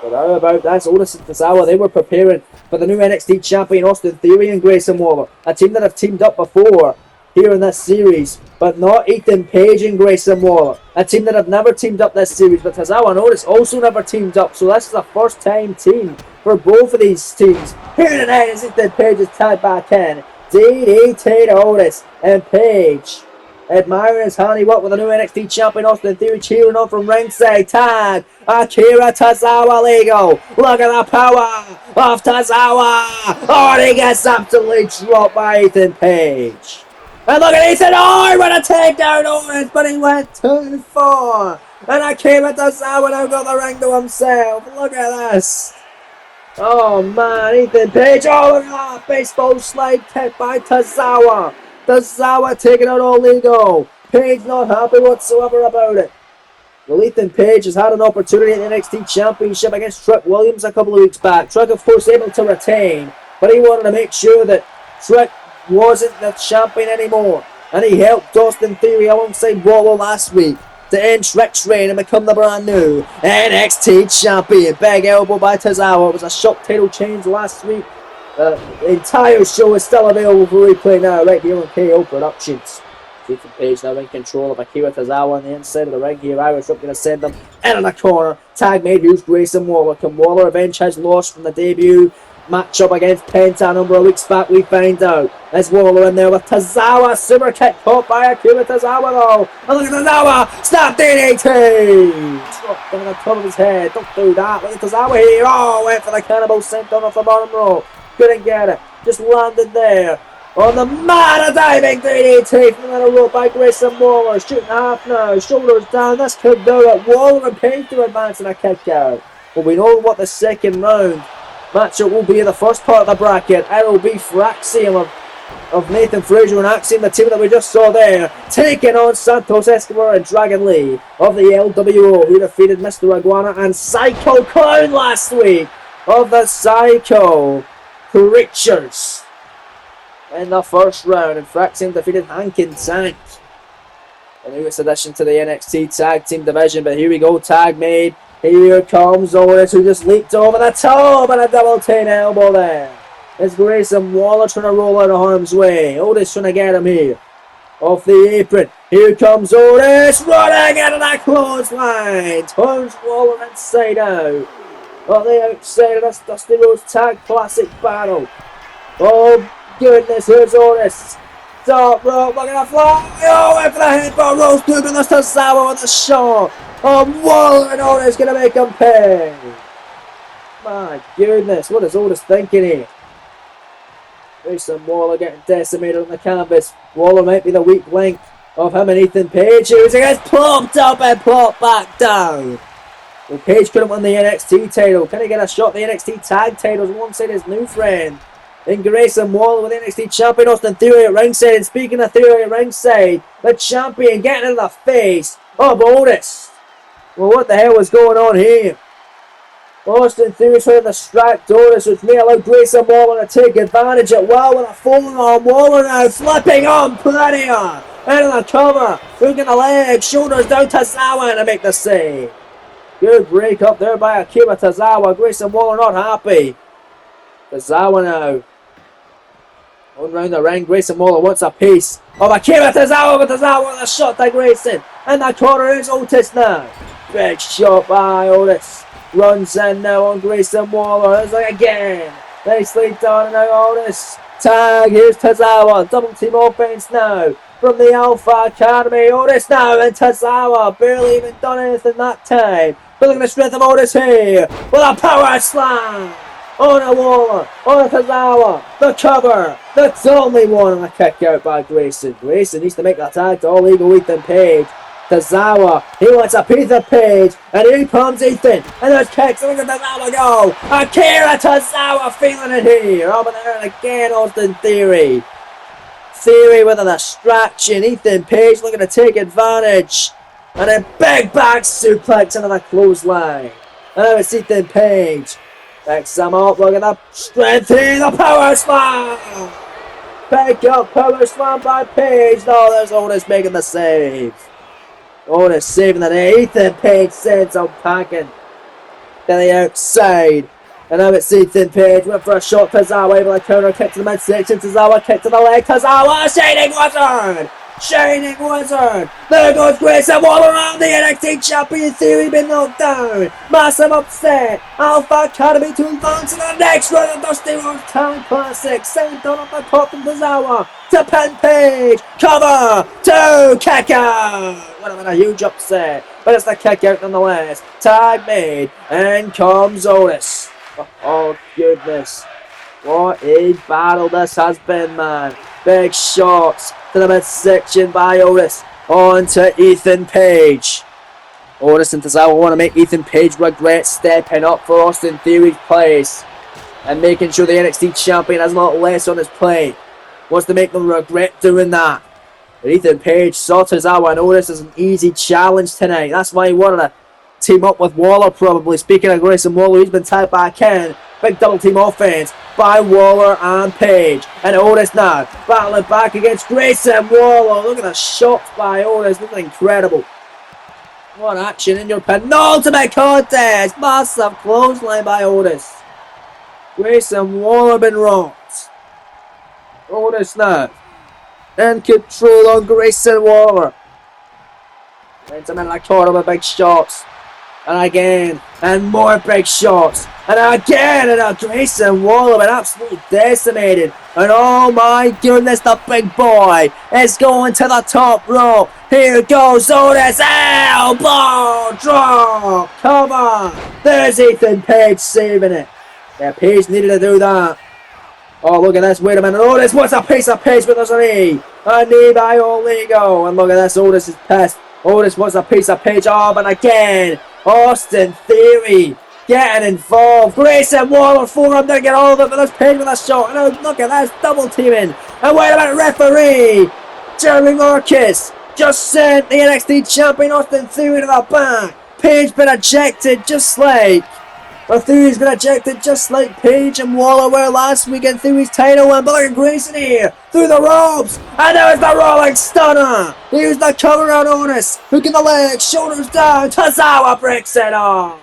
But how about this? Otis and Tozawa, they were preparing for the new NXT champion Austin Theory and Grayson Waller, a team that have teamed up before here in this series, but not Ethan Page and Grayson Waller, a team that have never teamed up this series. But Tozawa and Otis also never teamed up, so this is a first time team for both of these teams. Here tonight is Ethan Page's tag back in. DDT to Otis, and Page admiring his handiwork with the new NXT champion Austin Theory cheering on from ringside. Tag Akira Tozawa legal. Look at the power of Tozawa. Oh, he gets absolutely dropped by Ethan Page. And look at Ethan, oh, he went to take down Otis, but he went too far. And Akira Tozawa now got the ring to himself. Look at this. Oh man, Ethan Page, oh look at that, baseball slide kick by Tozawa. Tozawa taking out All Ego. Page not happy whatsoever about it. Well, Ethan Page has had an opportunity at the NXT Championship against Trick Williams a couple of weeks back. Trick, of course, able to retain, but he wanted to make sure that Trick wasn't the champion anymore, and he helped Austin Theory alongside Waller last week to end Trick's reign and become the brand new NXT champion. Big elbow by Tozawa. It was a shock title change last week. The entire show is still available for replay now right here on KO Productions. Ethan Page now in control of Akira Tozawa on the inside of the ring here. Irish Whip going to send them in the corner. Tag made, who's Grayson Waller. Can Waller avenge his loss from the debut matchup against Penta a number of weeks back? We find out. There's Waller in there with Tozawa. Super kick caught by Akira Tozawa though. And look at Tozawa. Snap DDT. Dropped on the top of his head. Don't do that. Look at Tozawa here. Oh, went for the cannibal senton off the bottom rope. Couldn't get it. Just landed there. On the mat, a diving DDT from the rope by Grayson Waller. Shooting half now. Shoulders down. This could do it. Waller and Page to advance in a kick out. Well, we know what the second round matchup will be in the first part of the bracket. It'll be Fraxium of Nathan Frazier and Axiom, the team that we just saw there, taking on Santos Escobar and Dragon Lee of the LWO, who defeated Mr. Iguana and Psycho Clown last week of the Psycho Creatures in the first round. And Fraxium defeated Hank and Tank. The newest addition to the NXT Tag Team division, but here we go, tag made. Here comes Otis, who just leaped over the top, and a double 10 elbow there. It's Grayson Waller trying to roll out of harm's way. Otis trying to get him here. Off the apron. Here comes Otis, running into that clothesline. Turns Waller inside out. On the outside of this Dusty Rhodes Tag Classic battle. Oh goodness, here's Otis. Top rope, look at the fly. Oh, went for the headbutt, rolls through, but that's Tozawa with the shot. Oh, Waller and Otis gonna make him pay. My goodness, what is Otis thinking here? Grayson Waller getting decimated on the canvas. Waller might be the weak link of him and Ethan Page. He gets plopped up and plopped back down. Well, Page couldn't win the NXT title. Can he get a shot at the NXT tag titles alongside his new friend? In Grayson Waller with NXT champion Austin Theory at ringside. And speaking of Theory at ringside, the champion getting in the face of Otis. Well, what the hell was going on here? Austin Theory trying to distract Otis, which may allow Grayson Waller to take advantage at will with a forearm. Waller now flipping on Plania. Into the cover. Hook in the leg. Shoulders down. Tozawa to make the save. Good break up there by Akira Tozawa. Grayson Waller not happy. Tozawa now. Going round the ring. Grayson Waller wants a piece of Akira Tozawa, but Tozawa with a shot to Grayson. In the corner is Otis now. Big shot by Otis. Runs in now on Grayson Waller. It's like again. Nicely done and now Otis. Tag. Here's Tozawa. Double team offense now. From the Alpha Academy. Otis now and Tozawa. Barely even done anything that time. But look at the strength of Otis here. With a power slam. On a Waller, on a Tozawa, the cover, that's the only one, and a kick out by Grayson. Grayson needs to make that tag to all legal Ethan Page. Tozawa, he wants a piece of Page, and here comes Ethan, and there's kicks, and look at Tozawa go. Akira Tozawa feeling it here, over there and again Austin Theory. Theory with a distraction, Ethan Page looking to take advantage, and a big back suplex into the clothesline. And now it's Ethan Page. Picks him up, look at the strength here, the power slam! Pick up, power slam by Page. No, there's Otis making the save. Otis saving the day. Ethan Page sends him packing to the outside. And now it's Ethan Page, went for a shot, Tozawa able to counter kick to the midsection, Tozawa kick to the leg, Tozawa, Shining Wizard! Shining Wizard! There goes Grayson Waller around the NXT Champion. Theory been knocked down. Massive upset. Alpha Academy to advance to the next round of Dusty Rhodes Talent Classic. Sent on up the top from Tozawa to pin Page. Cover to kick out. Would have been a huge upset, but it's the kick out nonetheless. Tag made, and comes Otis. Oh goodness. What a battle this has been, man. Big shots to the midsection by Otis. On to Ethan Page. Otis and Tozawa want to make Ethan Page regret stepping up for Austin Theory's place. And making sure the NXT champion has a lot less on his plate. Wants to make them regret doing that. But Ethan Page saw Tozawa and Otis as an easy challenge tonight. That's why he wanted to team up with Waller probably. Speaking of Grayson Waller, he's been tagged back in. Big double team offense by Waller and Page. And Otis now battling back against Grayson Waller. Look at the shots by Otis. Looking incredible. What action in your penultimate contest. Massive clothesline by Otis. Grayson Waller been rocked. Otis now in control on Grayson Waller. Went him in the corner with big shots. And again, and more big shots. And again, and Grayson Waller been absolutely decimated. And oh my goodness, the big boy is going to the top rope. Here goes Otis. Elbow drop. Come on. There's Ethan Page saving it. Yeah, Page needed to do that. Oh, look at this. Wait a minute. Otis wants a piece of Page, but there's a knee. A knee by Oligo. And look at this. Otis is pissed. Otis wants a piece of Page. Oh, but again, Austin Theory getting involved. Grayson Waller forearm to get all of it, but there's Page with a shot. And oh, look at this. Double teaming. And wait a minute. Referee Jeremy Marcus just sent the NXT champion Austin Theory to the back. Page been ejected just like... Theory's been ejected just like Page and Waller were last week in Theory's title win. But look at Grayson here through the ropes. And there's the rolling stunner. Here's the cover on Otis. Hook in the leg, shoulders down. Tozawa breaks it off.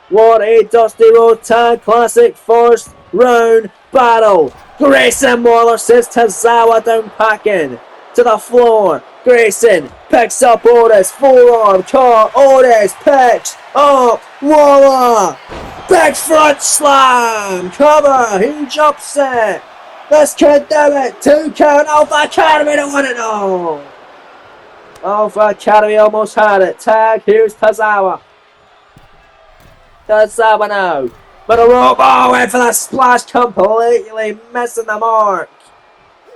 What a Dusty Rhodes Tag Classic first round battle. Grayson Waller sits Tozawa down packing to the floor. Grayson picks up Otis, forearm caught. Otis picks up Waller. Big front slam. Cover. Huge upset. This could do it. 2 count. Alpha Academy to win it all. Alpha Academy almost had it. Tag. Here's Tozawa. Tozawa now. But a rope. Oh, went for that splash. Completely missing the mark.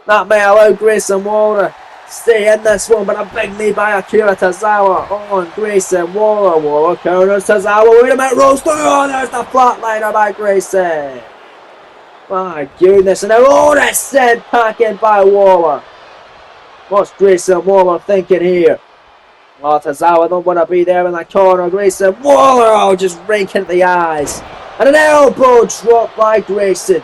That may allow Grayson Waller stay in this one, but a big knee by Akira Tozawa on Grayson Waller. Waller counters Tozawa. Wait a minute, rolls through. Oh, there's the flatliner by Grayson. My goodness, and now Otis sent packing by Waller. What's Grayson Waller thinking here? Oh, Tozawa don't want to be there in that corner. Grayson Waller, oh, just raking the eyes. And an elbow drop by Grayson.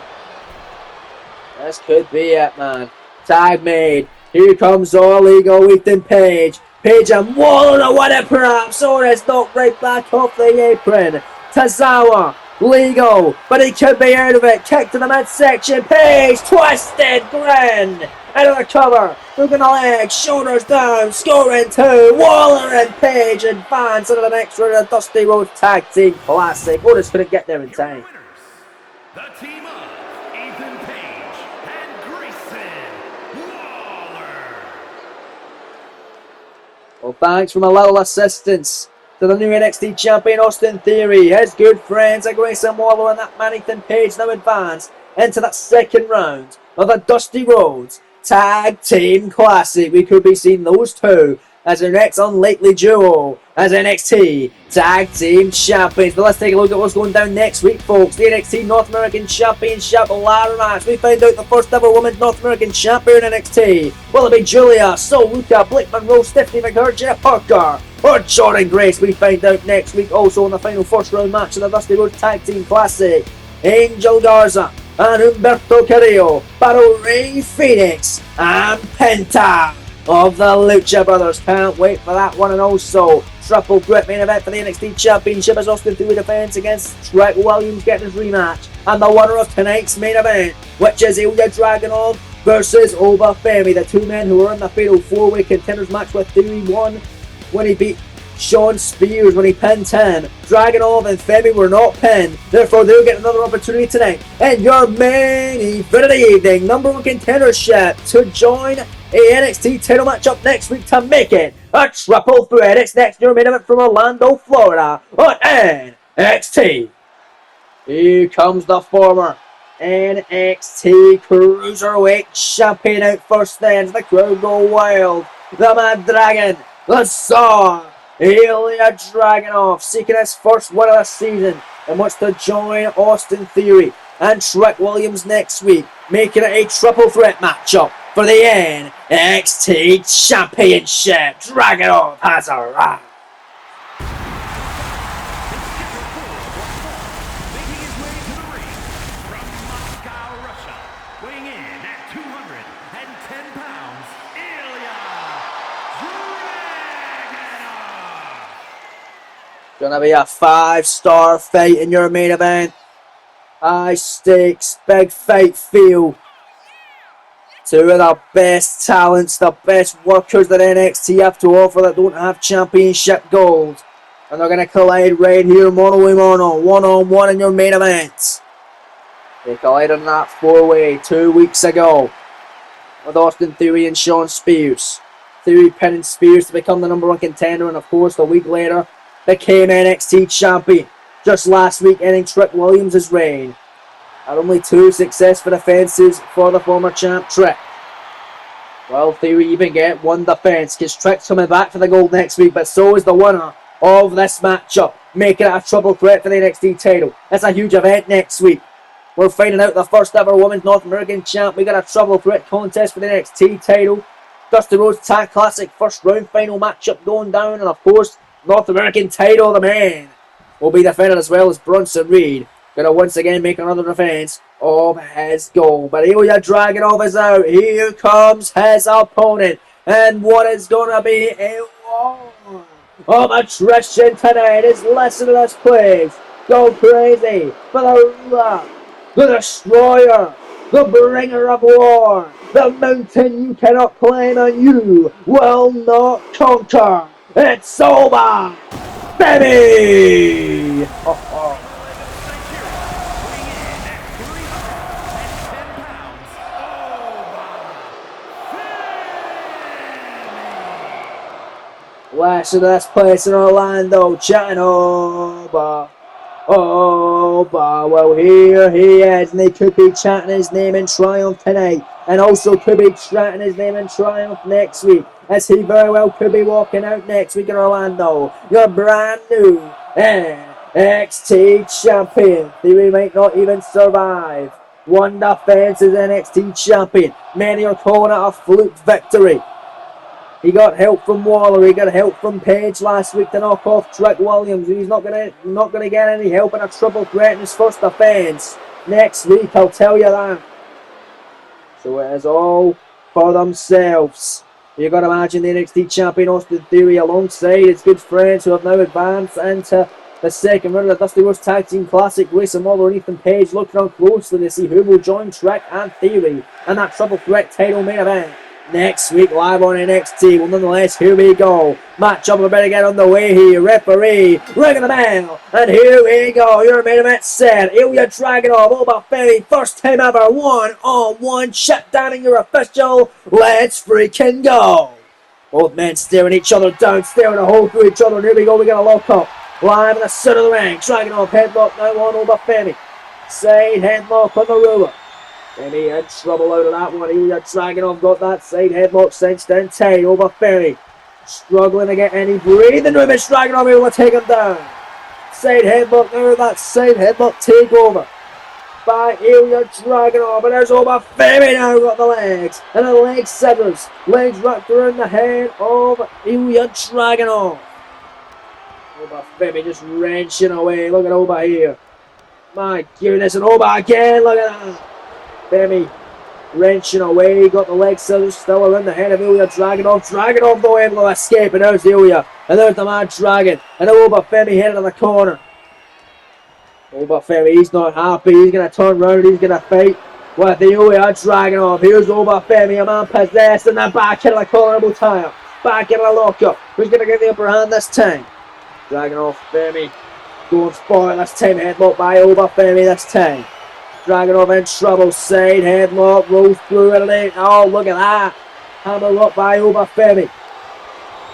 This could be it, man. Tag made. Here comes all Eagle Ethan Page. Page and Waller to win it perhaps. Or it's knocked right back off the apron. Tozawa, legal, but he could be out of it. Kick to the midsection. Page, twisted grin. Out of the cover. Looking the leg, shoulders down, scoring two. Waller and Page advance into the next round of the Dusty Rhodes Tag Team Classic. Otis couldn't get there in time. Winners, the team of Ethan Page and Grayson Waller. Well, thanks from a little assistance to the new NXT champion Austin Theory. His good friends are Grayson Waller and that man Ethan Page now advance into that second round of the Dusty Rhodes Tag Team Classic. We could be seeing those two as our next unlikely duo as NXT Tag Team Champions. But let's take a look at what's going down next week, folks. The NXT North American Championship ladder match. We find out the first ever women's North American champion in NXT. Will it be Julia, Sol Luca, Blake Monroe, Stephanie McGirt, Jenna Parker, or Jordan Grace? We find out next week. Also in the final first round match of the Dusty Rhodes Tag Team Classic, Angel Garza and Humberto Carrillo battle Rey Fenix and Penta of the Lucha Brothers. Can't wait for that one. And also triple threat main event for the NXT Championship as Austin Theory defends against Trent Williams getting his rematch, and the winner of tonight's main event, which is Ilya Dragunov versus Oba Femi. The two men who were in the fatal four-way contenders match with Theory won when he beat Sean Spears when he pinned him. Dragunov and Femi were not pinned, therefore they'll get another opportunity tonight in your main event of the evening. Number one contendership to join a NXT title matchup next week to make it a triple threat. It's next your main event from Orlando, Florida on NXT. Here comes the former NXT Cruiserweight Champion out first then. The crowd go wild. The Mad Dragon, the Saw, Ilya Dragunov seeking his first win of the season and wants to join Austin Theory and Trent Williams next week, making it a triple threat matchup for the NXT Championship. Dragunov has arrived. Making his way to the ring from Moscow, Russia, weighing in at 210 pounds, Ilya Dragunov. Gonna be a 5-star fight in your main event. High stakes, big fight feel. Two of the best talents, the best workers that NXT have to offer that don't have championship gold. And they're going to collide right here, mono a mono, one-on-one in your main event. They collided in that four-way 2 weeks ago with Austin Theory and Sean Spears. Theory pinning Spears to become the number one contender, and of course a week later became NXT champion. Just last week ending Trent Williams' reign. And only 2 successful defenses for the former champ Trent. Well, Theory even get one defense because Trent's coming back for the gold next week, but so is the winner of this matchup, making it a triple threat for the NXT title. It's a huge event next week. We're finding out the first ever women's North American champ. We got a triple threat contest for the NXT title. Dusty Rhodes Tag Classic first round final matchup going down, and of course North American title, the man, will be defended as well as Bronson Reed. Gonna once again make another defense of his goal. But Ilya Dragunov is out. Here comes his opponent. And what is gonna be a war of attrition tonight is listen to this, please. Go crazy for the ruler, the destroyer, the bringer of war, the mountain you cannot climb and you will not conquer. It's over, baby! Last of this place in Orlando, chatting Oba. Well, here he is, and they could be chanting his name in triumph tonight, and also could be chanting his name in triumph next week, as he very well could be walking out next week in Orlando. Your brand new NXT champion. Theory might not even survive one defense as NXT champion. Many are calling it a fluke victory. He got help from Waller. He got help from Page last week to knock off Trent Williams. He's not gonna get any help in a triple threat in his first defense next week. I'll tell you that. So it is all for themselves. You got to imagine the NXT champion Austin Theory alongside his good friends who have now advanced into the second round of the Dusty Rhodes Tag Team Classic. Grayson Waller and Ethan Page looking on closely to see who will join Trick and Theory and that triple threat title main event next week live on NXT. Well, nonetheless, here we go. Match up, we're about to get on the way here. Referee, ringing the bell, and here we go. Your main event set. Ilya Dragunov, Oba Femi, first time ever, one-on-one shutdowning your official. Let's freaking go. Both men staring each other down, staring a hole through each other. And here we go, we got a lock up. Live in the center of the ring. Dragunov headlock now on Oba Femi. Side headlock on the ruler. Femi in trouble out of that one. Ilya Dragunov got that side headlock cinched in tight. Over Femi. Struggling to get any breathing room. It's Dragunov able to take him down. Side headlock now. That side headlock takeover by Ilya Dragunov. And there's Over Femi now. Got the legs. And the leg scissors. Legs wrapped around the head of Ilya Dragunov. Oba Femi just wrenching away. Look at Oba here. My goodness. And Oba again. Look at that. Femi wrenching away. Got the leg scissors still around the head of Ilya Dragunov. Dragunov though able to escape. And there's Ilya. And there's the Mad Dragon. And Oba Femi headed to the corner. Oba Femi, he's not happy. He's going to turn around. He's going to fight with Ilya Dragunov. Here's Oba Femi, a man possessed in the back end of the corner tie up. Back in the lockup. Who's going to get the upper hand this time? Dragunov, Femi going for it this time. Headlock by Oba Femi this time. Dragunov in trouble. Side headlock. Rolls through it. Oh, look at that. Hammer lock by Oba Femi.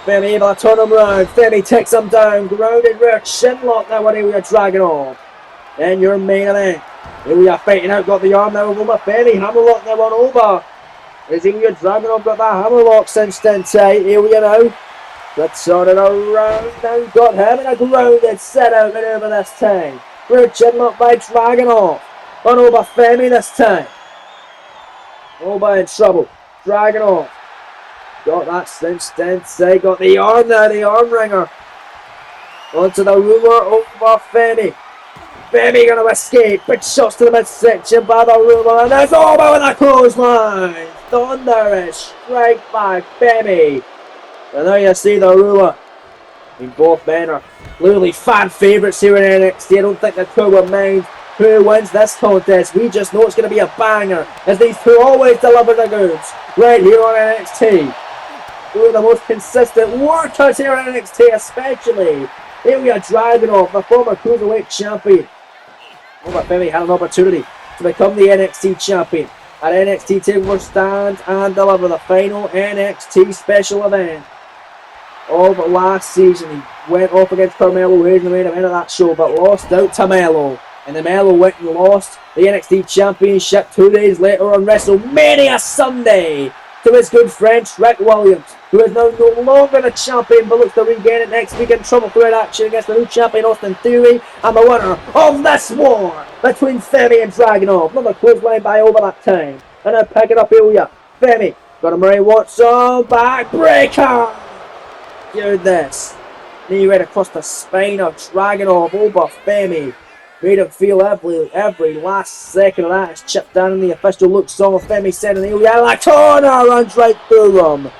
Femi able to turn him round. Femi takes him down. Grounded rear shin lock now with Ilya Dragunov. Then your main event. Ilya fighting out. Got the arm now of Oba Femi. Hammer lock now on Oba. Is Ilya Dragunov got that hammer lock cinched in tight? Ilya now. Let's turn it around. Now got him in a grounded set out maneuver this time. Rear chin lock by Dragunov. On Oba Femi this time. Oba in trouble. Dragunov. Got that cinched inside. Got the arm there, the arm wringer. Onto the ruler, Oba Femi. Femi gonna escape. Big shots to the midsection by the ruler. And there's Oba with a clothesline. Thunderous strike by Femi. And there you see the ruler. I mean, both men are clearly fan favourites here in NXT. I don't think the two will mind who wins this contest. We just know it's going to be a banger, as these two always deliver the goods right here on NXT. Two of the most consistent workers here on NXT, especially Ilya Dragunov, the former Cruiserweight champion. Oba Femi had an opportunity to become the NXT champion at NXT TakeOver Stand and deliver the final NXT special event of last season. He went off against Carmelo Hayes in the main event of that show, but lost out to Melo. And then Melo went and lost the NXT Championship 2 days later on WrestleMania Sunday to his good friend Trick Williams, who is now no longer the champion but looks to regain it next week in triple threat action against the new champion Austin Theory and the winner of this war between Femi and Dragunov. Another clothesline by Oba that time. And then picking up Ilya. Femi got him right. What's on? Backbreaker! Hear this. Knee right across the spine of Dragunov. Oba Femi made him feel every last second of that. It's chipped down in the official look song of Femi sending Ilya in the corner. Runs right through him.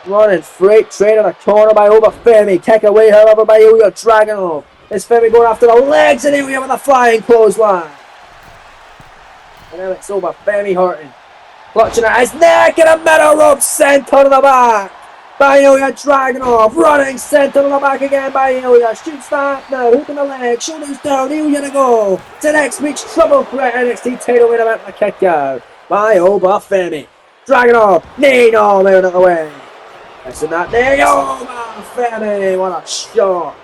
Running freight train in the corner by Oba Femi. Kick away, however, by Ilya Dragunov. It's Femi going after the legs and Ilya with a flying clothesline. And now it's Oba Femi hurting. Clutching at his neck and a middle rope sent to the back by Ilya Dragunov. Running center to the back again by Ilya. Shoots that now. Hook in the leg. Shoulders down. Ilya to go to next week's triple threat NXT title win event. The kick out by Oba Femi. Dragunov. Knee all out of the way. Missing that there. Oba Femi. What a shot.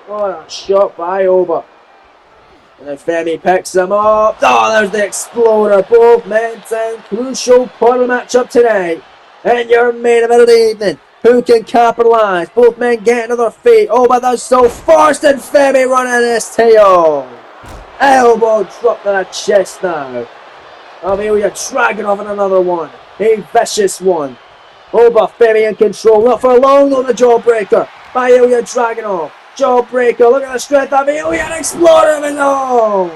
What a shot by Oba. And then Femi picks him up. Oh, there's the exploder. Both men down. Crucial part of the matchup tonight. And your main event of the evening. Who can capitalise? Both men getting to their feet. Oh, but that's so forced, and Femi running his tail. Elbow drop to the chest now. Ilya Dragunov in another one. A vicious one. Oba Femi in control. Not for long though, the jawbreaker by Ilya Dragunov. Jawbreaker. Look at the strength of Ilya. An exploder of his own.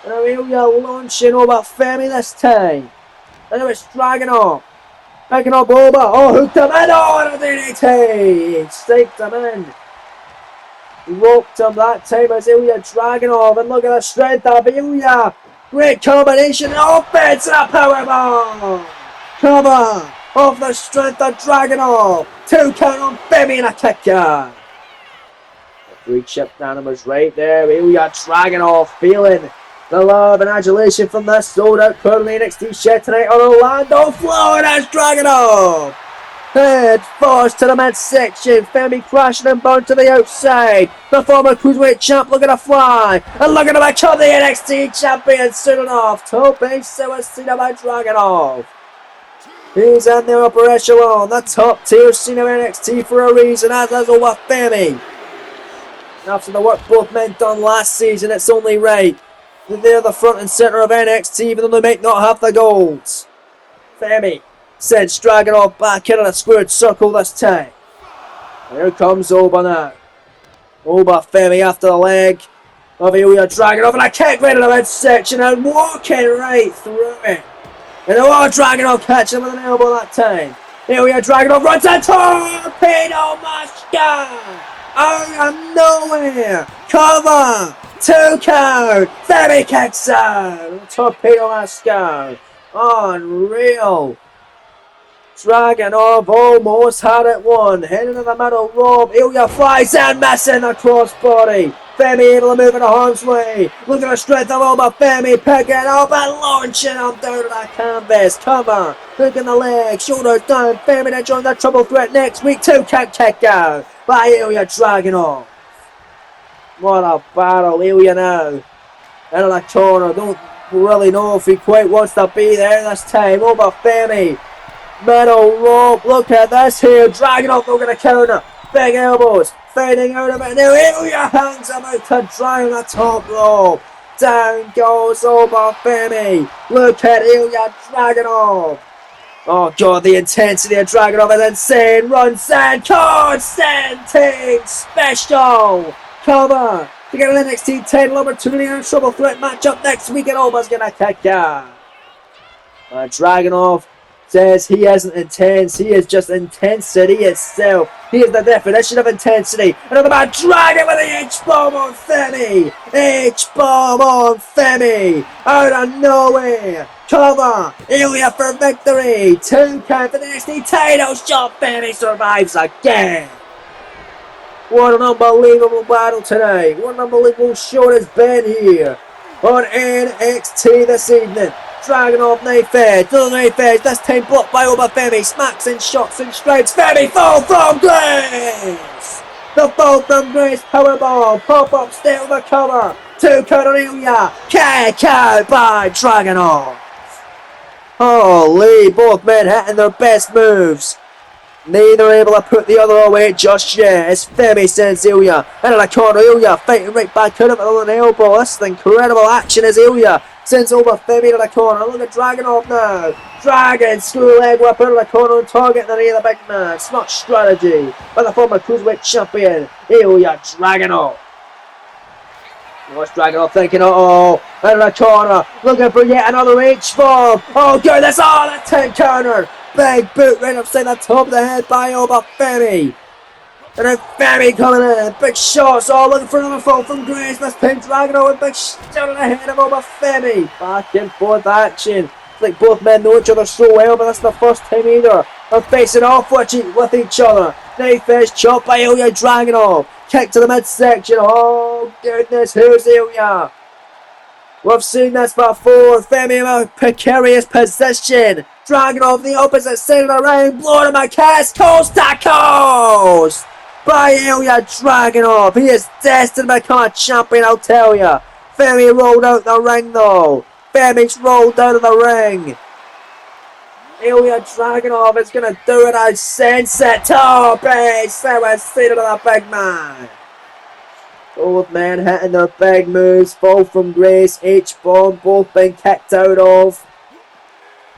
And Ilya launching Oba Femi this time. And now it's Dragunov. Picking up over. Oh, hooked him in. Oh, and a DDT. He staked him in. He roped him that time as Ilya Dragunov. And look at the strength of Ilya. Great combination. Offense and a powerbomb. Cover off the strength of Dragunov. 2 count on Femi and a kick out. The 3 chip down was right there. Ilya Dragunov feeling the love and adulation from this sold out crowd in the NXT shed tonight on Orlando, Florida. Dragunov head first to the midsection. Femi crashing and bound to the outside. The former cruiserweight champ looking to fly. And look at the back of the NXT champion soon enough. Tope Suicida by Dragunov. He's in the upper echelon, the top tier scene of NXT for a reason, as is over Femi. After the work both men done last season, it's only right that they're the front and centre of NXT, even though they might not have the golds. Femi sends Dragunov back in a squared circle this time. Here comes Oba now. Oba Femi after the leg of Ilya Dragunov, and a kick right in the midsection and walking right through it. And Dragunov catching him with an elbow that time. Ilya Dragunov runs a torpedo Mashka! Out of nowhere! Cover! 2 count! Femi kicks out! Torpedo Mashka! Unreal! Dragunov almost had it won. Heading to the middle rope. Ilya flies in, missing the crossbody. Femi able to move in the harm's way. Look at the strength of Oba Femi picking up and launching him down to that canvas. Cover. Hook in the leg. Shoulders down. Femi to join the triple threat next week. 2 count kick out by Ilya Dragunov. What a battle. Ilya now in the corner. Don't really know if he quite wants to be there this time. Oba Femi. Middle rope, look at this here. Dragunov looking to counter. Big elbows, fading out of it. Now Ilya hangs him out to dry on the top rope. Down goes Oba Femi. Look at Ilya Dragunov. Oh god, the intensity of Dragunov is insane. Run, send, Constantine special. Cover to get an NXT 10 opportunity and a triple threat matchup next week, and Oba's gonna kick out. Dragunov says he isn't intense, he is just intensity itself. He is the definition of intensity. Another man dragging with the H-bomb on Femi. H-bomb on Femi. Out of nowhere. Cover. Ilya for victory. 2 count for the NXT title shot. Femi survives again. What an unbelievable battle tonight. What an unbelievable show it's been here on NXT this evening. Dragunov knife edge, another knife edge, this time blocked by Oba Femi, smacks and shots and strikes. Femi fall from grace! The fall from grace powerbomb, pop-up stay over cover. 2 count on Ilya, kick out by Dragunov. Holy, both men hitting their best moves. Neither able to put the other away just yet. As Femi sends Ilya into the corner. Ilya fighting right back out of it with an elbow. This is incredible action as Ilya sends over Femi to the corner. Look at Dragunov now. Dragon screw leg whip out of the corner and target the knee of the big man. Smart strategy by the former cruiserweight champion Ilya Dragunov. What's Dragunov thinking? Uh-oh, out of the corner, looking for yet another H-bomb. Oh goodness, that 10 counter. Big boot right upside the top of the head by Oba Femi. And then Femi coming in. Big shots, looking for another fall from grace. This time Dragunov with big shot on the head of Oba Femi. Back and forth action. It's like both men know each other so well, but that's the first time either are facing off with each other. Knife edge chop by Ilya Dragunov. Kick to the midsection. Oh goodness, who's Ilya? We've seen this before. Femi in a precarious position. Dragunov the opposite side of the ring. Blowing him a kiss. Coast to coast by Ilya Dragunov. He is destined to become a champion, I'll tell ya. Femi rolled out the ring though. Femi's rolled out of the ring. Ilya Dragunov is going to do it as sense it. Top base. Suicida to the big man. Both men hitting their big moves. Fall from grace. H-bomb. Both been kicked out of.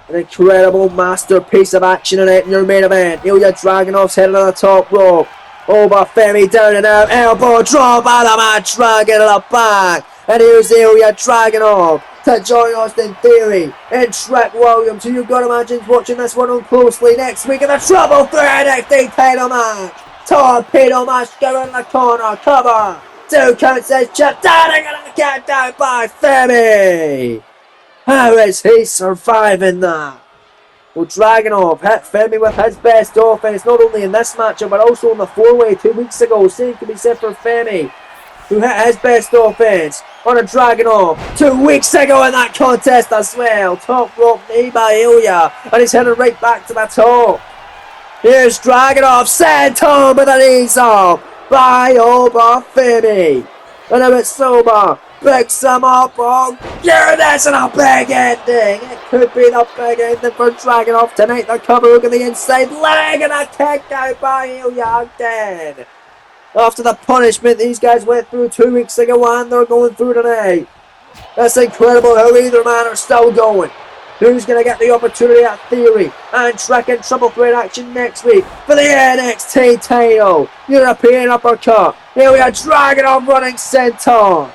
An incredible masterpiece of action in it in your main event. Ilya Dragunov's heading to the top rope. Oba Femi down and out. Elbow drop by the man. Dragon to the back. And here's Ilya Dragunov. to join Austin Theory and Shrek Williams, who you've got to imagine watching this one on closely next week in the Trouble 3 NXT title match. Torpedo Master in the corner, cover. 2 counts as Chip Darling and a countdown by Femi. How is he surviving that? Well, Dragunov hit Femi with his best offense, not only in this matchup, but also in the 4-way 2 weeks ago. Same can be said for Femi, who hit his best offense on a Dragunov 2 weeks ago in that contest as well. Top rope knee by Ilya, and he's heading right back to the top. Here's Dragunov, sent home with the knees up by Femi. And now it's Soma, picks him up, yeah, that's a big ending. It could be the big ending for Dragunov tonight. The cover hook in the inside leg and a kick out by Ilya again. After the punishment these guys went through 2 weeks ago and they're going through tonight. That's incredible how either man are still going. Who's going to get the opportunity at Theory and Shrek in triple threat action next week for the NXT title? European uppercut. Here we are, Dragunov running senton.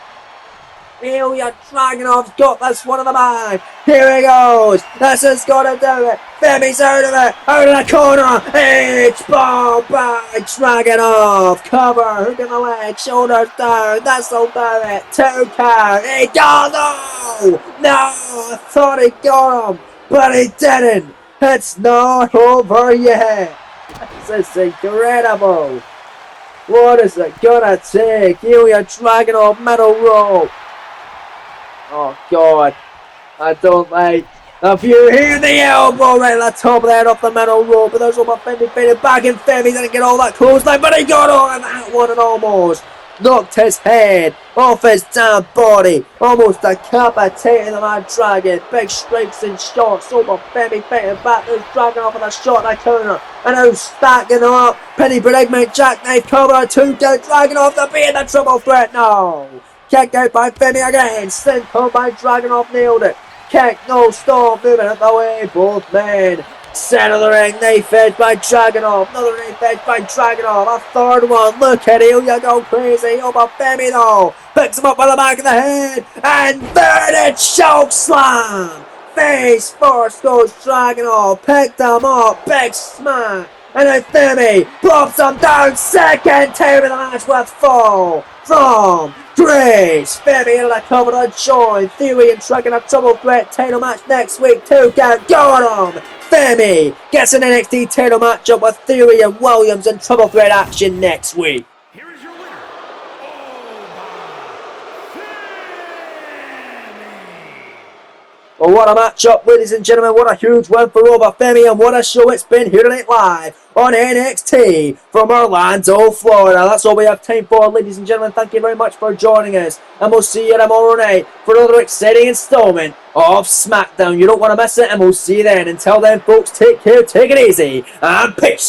Ilya Dragunov's got this one in the bag. Here he goes. This is going to do it. Femi's out of it. Out of the corner. It's bomb by Dragunov. Cover. Hook in the leg. Shoulders down. This'll do it. 2 count. He got no. I thought he got him, but he didn't. It's not over yet. This is incredible. What is it gonna take? Ilya Dragunov middle rope. Oh God, I don't like. If you hear the elbow right at the top of that off the middle rope, but there's almost Femi faded back and Femi didn't get all that clothesline, but he got on that one and almost knocked his head off his damn body, almost decapitating the Mad Dragon. Big strikes and shots over Femi fighting back. There's Dragunov with a shot in the corner, and now stacking up. Penny predicament, jackknife cover, 2 down. Dragunov to be in the triple threat now. Kick out by Femi again. Sent home by Dragunov, nailed it. Kick, no stop, moving out the way. Both men. Center of the ring, knife edge by Dragunov. Another knife edge by Dragunov. A third one. Look at Ilya go crazy. Over Femi though. Picks him up by the back of the head. And third it choke slam. Face first goes Dragunov. Picked him up. Big smack. And then Femi plops him down. Second time of the match with fall from Grace. Femi in the cover to join Theory and Shrek in a triple threat title match next week. 2 count. Got him. Femi gets an NXT title matchup with Theory and Williams in triple threat action next week. Here is your winner, Well, what a matchup, ladies and gentlemen. What a huge win for Femi, and what a show it's been here tonight live on NXT from Orlando, Florida. That's all we have time for, ladies and gentlemen. Thank you very much for joining us, and we'll see you tomorrow night for another exciting installment of SmackDown. You don't want to miss it, and we'll see you then. Until then, folks, take care, take it easy, and peace.